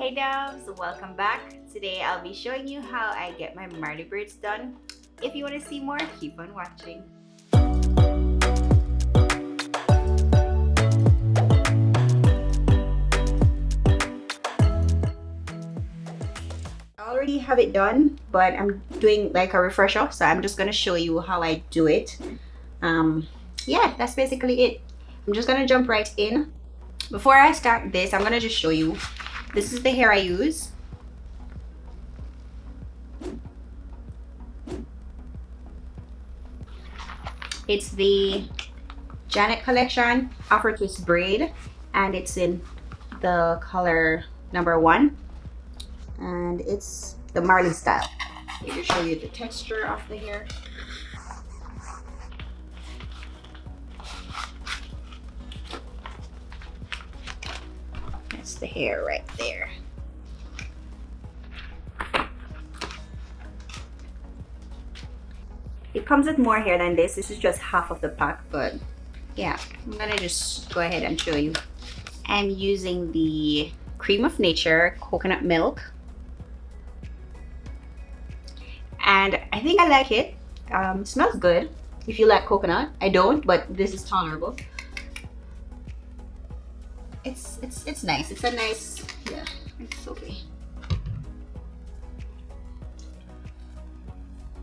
Hey Doves, welcome back. Today I'll be showing you how I get my Marley braids done. If you want to see more, keep on watching. I already have it done, but I'm doing like a refresher, so I'm just gonna show you how I do it. Yeah, that's basically it. I'm just gonna jump right in. Before I start this, I'm gonna just show you. This is the hair I use. It's the Janet collection Afro Twist braid, and it's in the color number 1, and it's the Marley style. Let me show you the texture of the hair. That's the hair right there. It comes with more hair than this. This is just half of the pack, but yeah, I'm gonna just go ahead and show you. I'm using the Cream of Nature coconut milk, and I think I like it. It smells good. If you like coconut, I don't, but this is tolerable. It's nice. It's a nice, yeah, it's okay.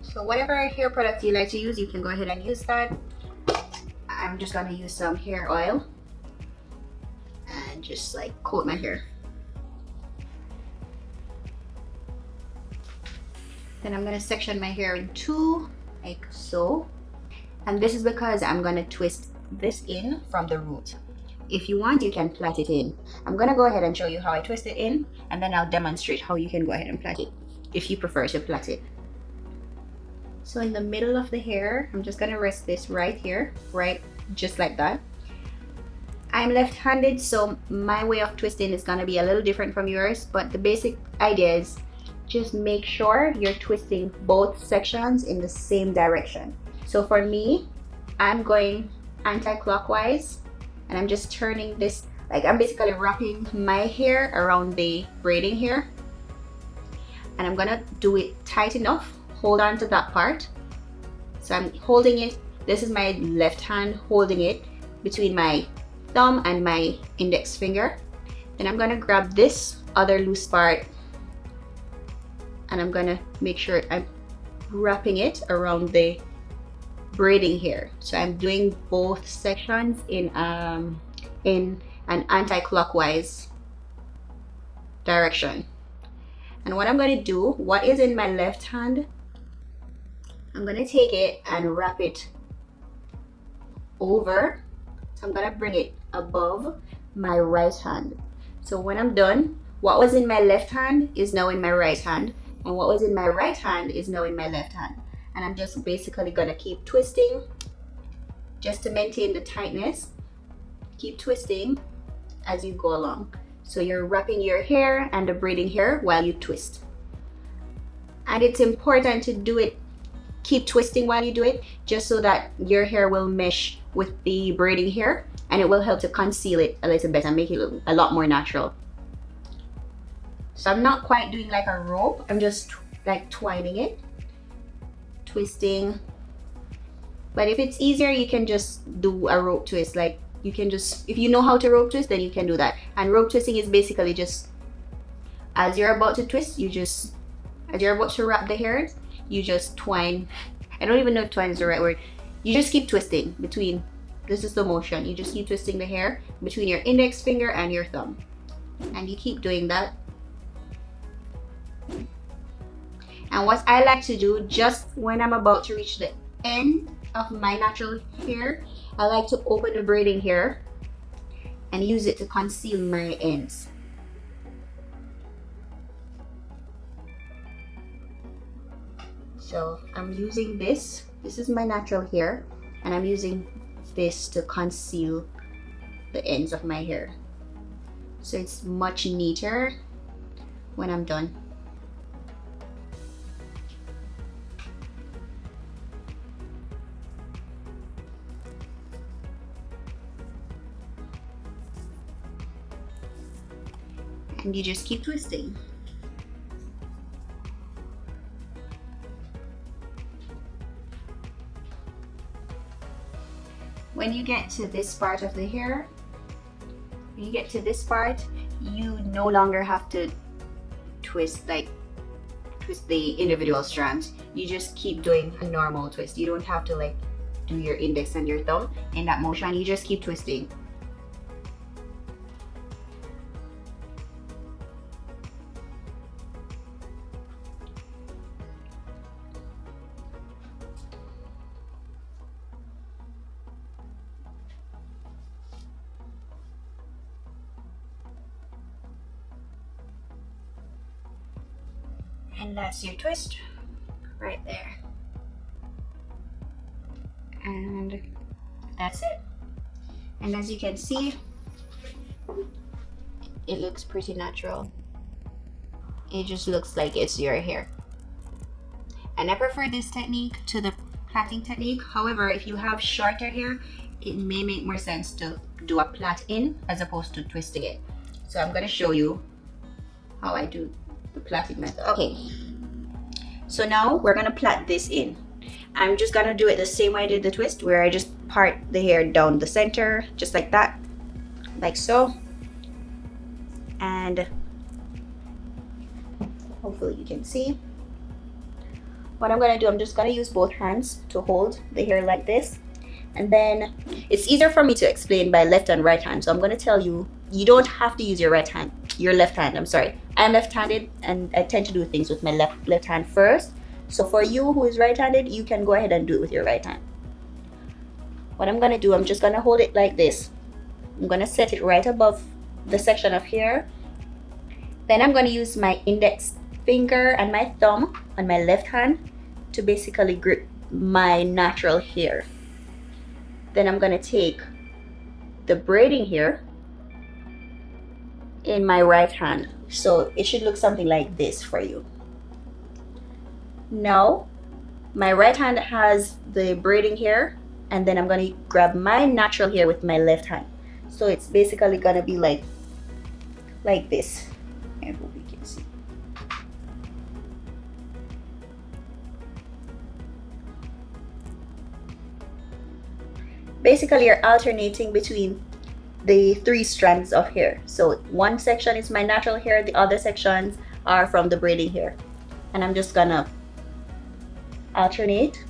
So whatever hair product you like to use, you can go ahead and use that. I'm just gonna use some hair oil and just like coat my hair. Then I'm gonna section my hair in 2, like so. And this is because I'm gonna twist this in from the root. If you want, you can plait it in. I'm gonna go ahead and show you how I twist it in, and then I'll demonstrate how you can go ahead and plait it if you prefer to plait it. So in the middle of the hair, I'm just gonna rest this right here, right, just like that. I'm left-handed, so my way of twisting is gonna be a little different from yours, but the basic idea is just make sure you're twisting both sections in the same direction. So for me, I'm going anti-clockwise, and I'm just turning this, like I'm basically wrapping my hair around the braiding hair, and I'm gonna do it tight enough. Hold on to that part. So I'm holding it. This is my left hand holding it between my thumb and my index finger. Then I'm gonna grab this other loose part, and I'm gonna make sure I'm wrapping it around the braiding hair. So I'm doing both sections in an anti-clockwise direction. And what I'm gonna do, what is in my left hand, I'm gonna take it and wrap it over. So I'm gonna bring it above my right hand. So when I'm done, what was in my left hand is now in my right hand, and what was in my right hand is now in my left hand. And I'm just basically gonna keep twisting just to maintain the tightness. Keep twisting as you go along. So you're wrapping your hair and the braiding hair while you twist. And it's important to do it, keep twisting while you do it, just so that your hair will mesh with the braiding hair, and it will help to conceal it a little bit and make it look a lot more natural. So I'm not quite doing like a rope, I'm just like twining it, twisting. But if it's easier, you can just do a rope twist. Like you can just, if you know how to rope twist, then you can do that. And rope twisting is basically just, as you're about to twist, as you're about to wrap the hairs, you just twine. I don't even know if twine is the right word. You just keep twisting between, this is the motion. You just keep twisting the hair between your index finger and your thumb. And you keep doing that. And what I like to do, just when I'm about to reach the end of my natural hair, I like to open the braiding hair and use it to conceal my ends. So I'm using this is my natural hair, and I'm using this to conceal the ends of my hair. So it's much neater when I'm done. and you just keep twisting. When you get to this part of the hair, when you get to this part, you no longer have to twist the individual strands. You just keep doing a normal twist. You don't have to like do your index and your thumb in that motion. You just keep twisting. And that's your twist right there. And that's it. And as you can see, it looks pretty natural. It just looks like it's your hair. And I prefer this technique to the plaiting technique. However, if you have shorter hair, it may make more sense to do a plait in as opposed to twisting it. So I'm going to show you how I do the plaiting method. Okay, so now we're going to plait this in. I'm just going to do it the same way I did the twist, where I just part the hair down the center, just like that, like so. And hopefully you can see. What I'm going to do, I'm just going to use both hands to hold the hair like this. And then it's easier for me to explain by left and right hand. So I'm going to tell you, you don't have to use your right hand, your left hand. I'm sorry. I'm left-handed and I tend to do things with my left hand first. So for you who is right-handed, you can go ahead and do it with your right hand. What I'm going to do, I'm just going to hold it like this. I'm going to set it right above the section of hair. Then I'm going to use my index finger and my thumb on my left hand to basically grip my natural hair. Then I'm going to take the braiding hair in my right hand. So it should look something like this for you. Now my right hand has the braiding hair, and then I'm going to grab my natural hair with my left hand. So it's basically going to be like this. I hope you can see. Basically, you're alternating between the 3 strands of hair. So one section is my natural hair, the other sections are from the braiding hair. And I'm just gonna alternate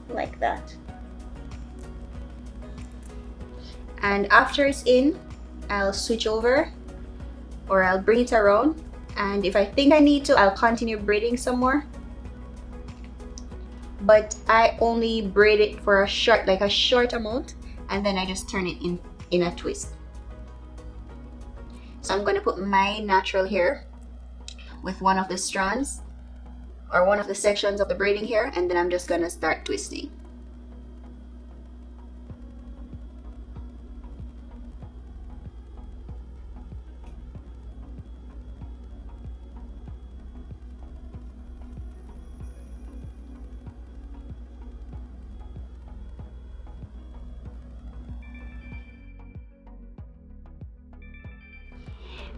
like that. And after it's in, I'll switch over, or I'll bring it around, and if I think I need to, I'll continue braiding some more. But I only braid it for a short amount, and then I just turn it in a twist. So I'm going to put my natural hair with one of the strands or one of the sections of the braiding hair, and then I'm just going to start twisting.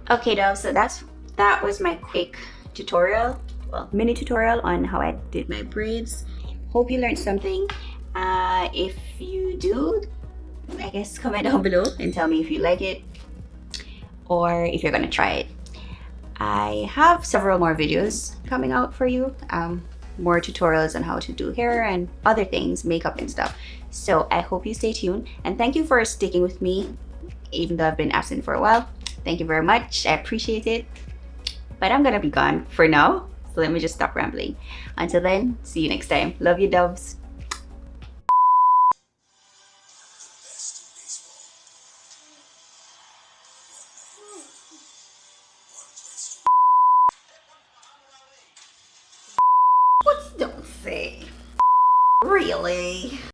Okay, doves, so that was my quick tutorial, well, mini tutorial on how I did my braids. Hope you learned something. If you do, I guess comment down below and tell me if you like it or if you're gonna try it. I have several more videos coming out for you, more tutorials on how to do hair and other things, makeup and stuff. So I hope you stay tuned, and thank you for sticking with me even though I've been absent for a while. Thank you very much. I appreciate it. But I'm gonna be gone for now, so let me just stop rambling. Until then, see you next time. Love you, doves.